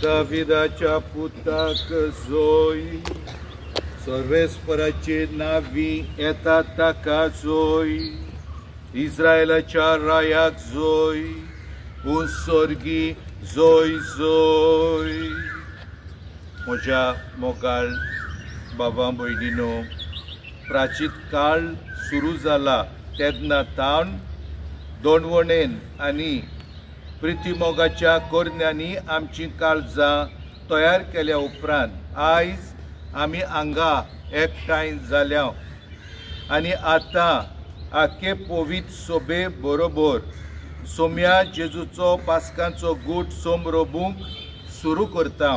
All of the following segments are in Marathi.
Davidaच्या पुताक जोय, सर्वेस्पराचे नावी येता ताका जोय, इस्रायलाच्या रायाक जोय, उंसोर्गी जोय जोय. म्हज्या मोगाळ बाबा भयणीनो, प्राचीत काळ सुरू जाला तेन्ना तावन दोणवणेन आनी प्रितीमोगाच्या कोरण्यांनी आमची काळजां तयार केल्या उपरांत आयज आमी हांगा एकठांय जाल्या आनी आतां आखे पवित्र सोबे बरोबर सोम्या जेजूचो पास्कांचो गूट सोमरोबूंक सुरू करता.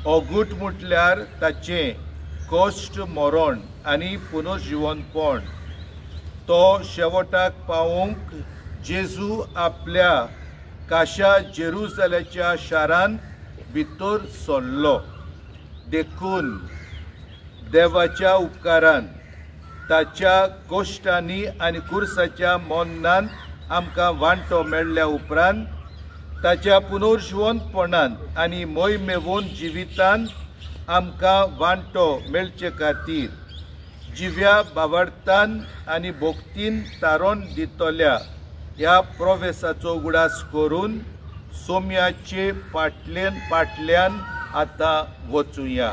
हो गूट म्हटल्यार ताचें कश्ट मरण आनी पुनर्जिवनपण. तो शेवटाक पावूंक जेजू आपल्या काशा जेरुसलेच्या शारांत भितर सरलो. देखून देवाच्या उपकारान ताच्या कश्टांनी आनी कुर्साच्या मोन्नांत आमकां वांटो मेळ्ळ्या उपरांत ताच्या पुनर्जिवनपणांत आनी मोहिमेवून जिवितांत आमकां वांटो मेळचे खातीर जिव्या भावार्थान आनी भोक्तीन तारोन दितल्या ह्या प्रोवेसाचो उगडास करून सोम्याचे फाटल्यान आतां वचुया.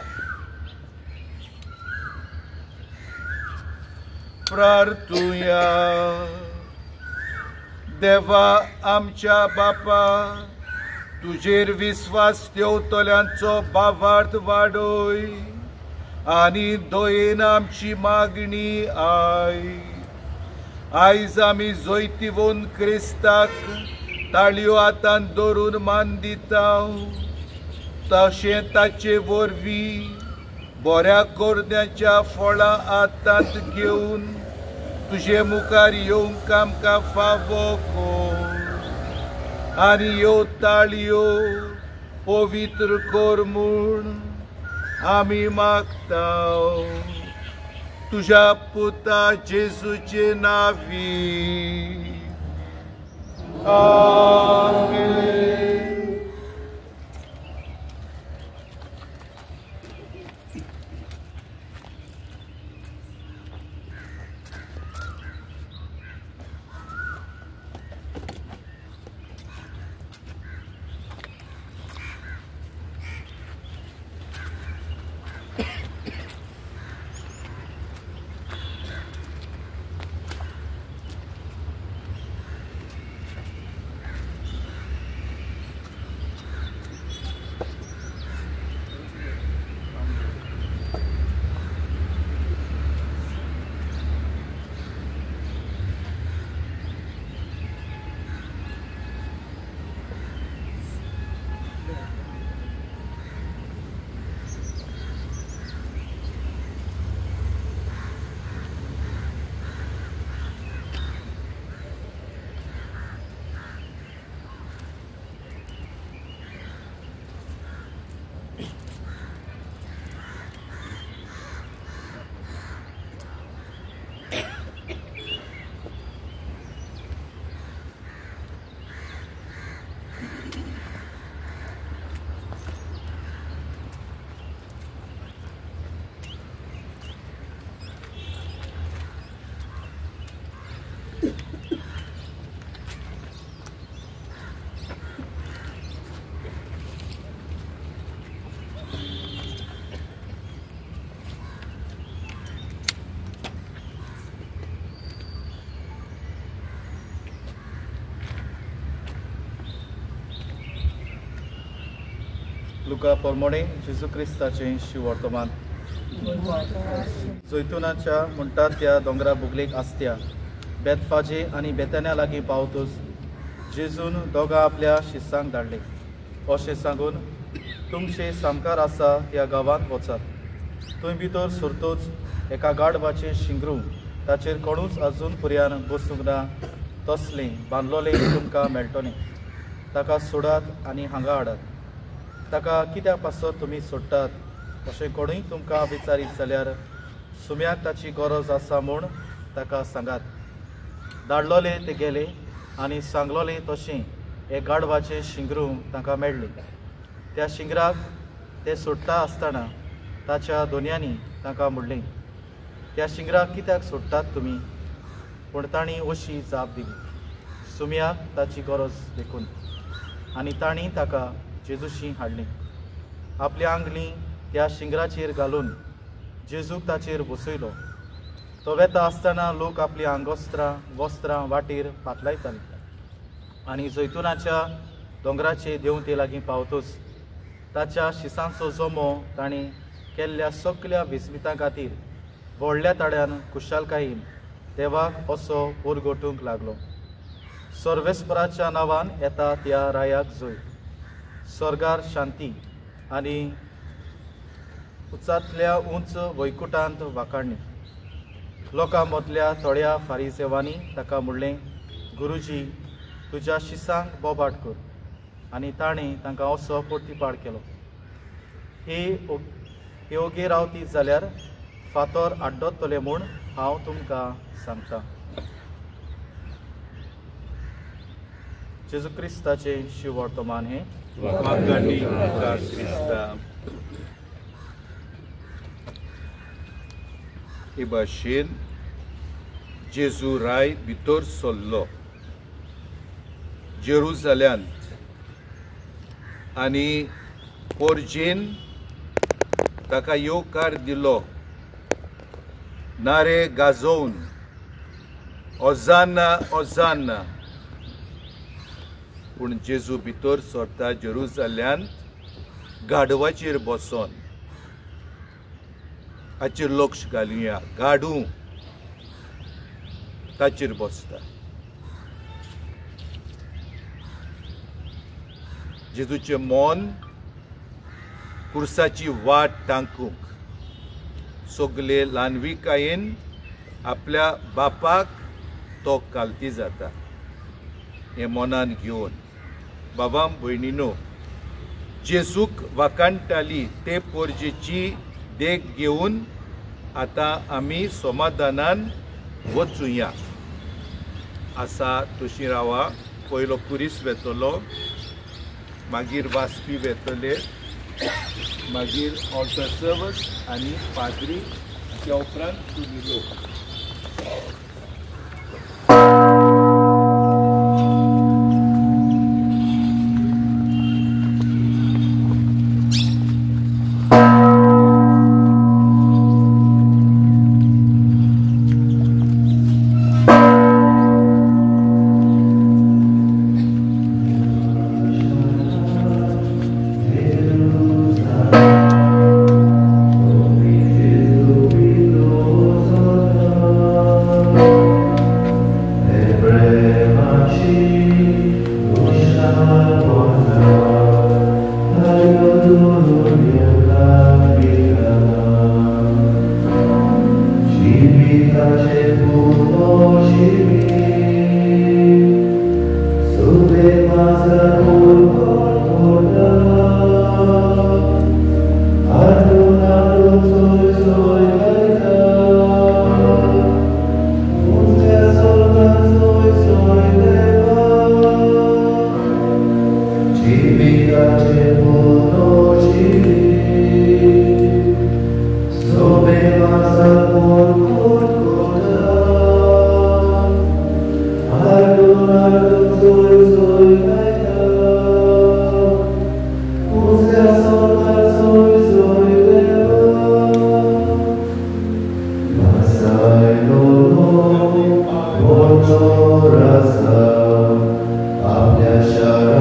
प्रार्थुया. देवा आमच्या बापा, तुजेर विस्वास ठेवतल्यांचो भावार्थ वाडय आनी दयेन आमची मागणी आयज आमी जैतिवून क्रिस्ताक ताळयो हातांत धरून मान दिता. तशें ताचे वरवीं बऱ्या कोरण्याच्या फळां हातांत घेवन तुजे मुखार येवंक आमकां फावो कर आनी ह्यो ताळयो पवित्र कर म्हूण आमी मागता. तुझ्या पुता जेजूचे नावी. आमेन. लुका पोरमोणे जेजू क्रिस्ताचें शिवर्तमान. जैतुनाच्या म्हणटात त्या दोंगरा बुगलेक आसत्या बेतफाजे आनी बेतान्या लागीं पावतूच जेजून दोगां आपल्या शिस्सांक धाडले. अशें सांगून तुमचे सामकार आसा त्या गांवांत वचात. थंय भितर सरतूच एका गाडवाचें शिंगरू ताचेर कोणूच आजून पर्यान बसूंक ना तसलें बांदलोलें तुमकां मेळटलें. ताका सोडात आनी हांगा हाडात. ताका कित्याक पासत तुमी सोडटात अशें कोणूय तुमकां विचारीत जाल्यार सुम्याक ताची गरज आसा म्हूण ताका सांगात. धाडलोले ते गेले आनी सांगलोलें तशें हे गाडवाचें शिंगरू तांकां मेळ्ळें. त्या शिंगराक ते सोडटा आसतना ताच्या दोनयांनी तांकां म्हणलें, त्या शिंगराक कित्याक सोडटात तुमी? पूण तांणी अशी जाप दिली, सुम्याक ताची गरज देखून. आनी तांणी ताका जेजूशी हाडलें. आपल्या आंगली त्या शिंगराचेर घालून जेजूक ताचेर बसयलो. तो वेता आसतना लोक आपली वस्त्रां वाटेर पातलायताले. आनी जैतुनाच्या दोंगराचे देंव ते लागीं पावतूच ताच्या शिसांचो जमो ताणें केल्ल्या सगल्या विस्मितां खातीर व्हडल्या ताड्यान खुशालकायेन देवाक असो उरगोटूंक लागलो. सर्वेस्पराच्या नांवान येता त्या रायाक जय. स्वर्गार शांती आनी उंचांतल्या उंच वैकुंठांत वाखाणणी. लोकां मदल्या थोड्या फारिसेवांनी ताका म्हणलें, गुरुजी, तुज्या शिसांक बोबाट कर. आनी ताणें तांकां असो पोर्तिपाड केलो, हे ओगे रावती जाल्यार फातर आड्डोतले म्हूण हांव तुमकां सांगतां. जेजू क्रिस्ताचें शिवर्तमान हें. हे भाशेन जेजू राय भितर सरलो जेरुसलेमांत आनी पोरजेन ताका येवकार दिलो नारे गाजोवन ओजाना ओजाना. पूण जेजू भितर सरता जेरुसलेमांत गाडवाचेर बसोन. हाचेर लक्ष घालुया. गाडू ताचेर बसता. जेजूचें मन कुर्साची वाट तांकूंक सगले ल्हानविकायेन आपल्या बापाक तो कालती जाता. हें मनान घेवन बाबा भयणीनो, जेजूक वाकाणटाली ते पोरजेची देख घेवन आतां आमी समाधानान वचुया. आसा तशी रावा. पयलो कुरीस वेतलो, मागीर वाचपी वेतले, मागीर ऑल्टर सर्वस आनी पाद्री, त्या उपरांत तुमी लोक. Abia shara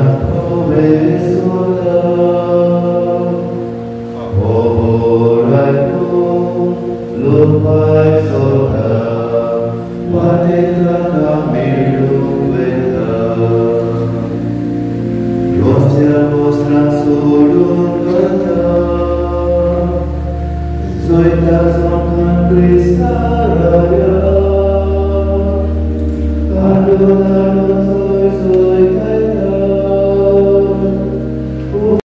Zoitas on Christ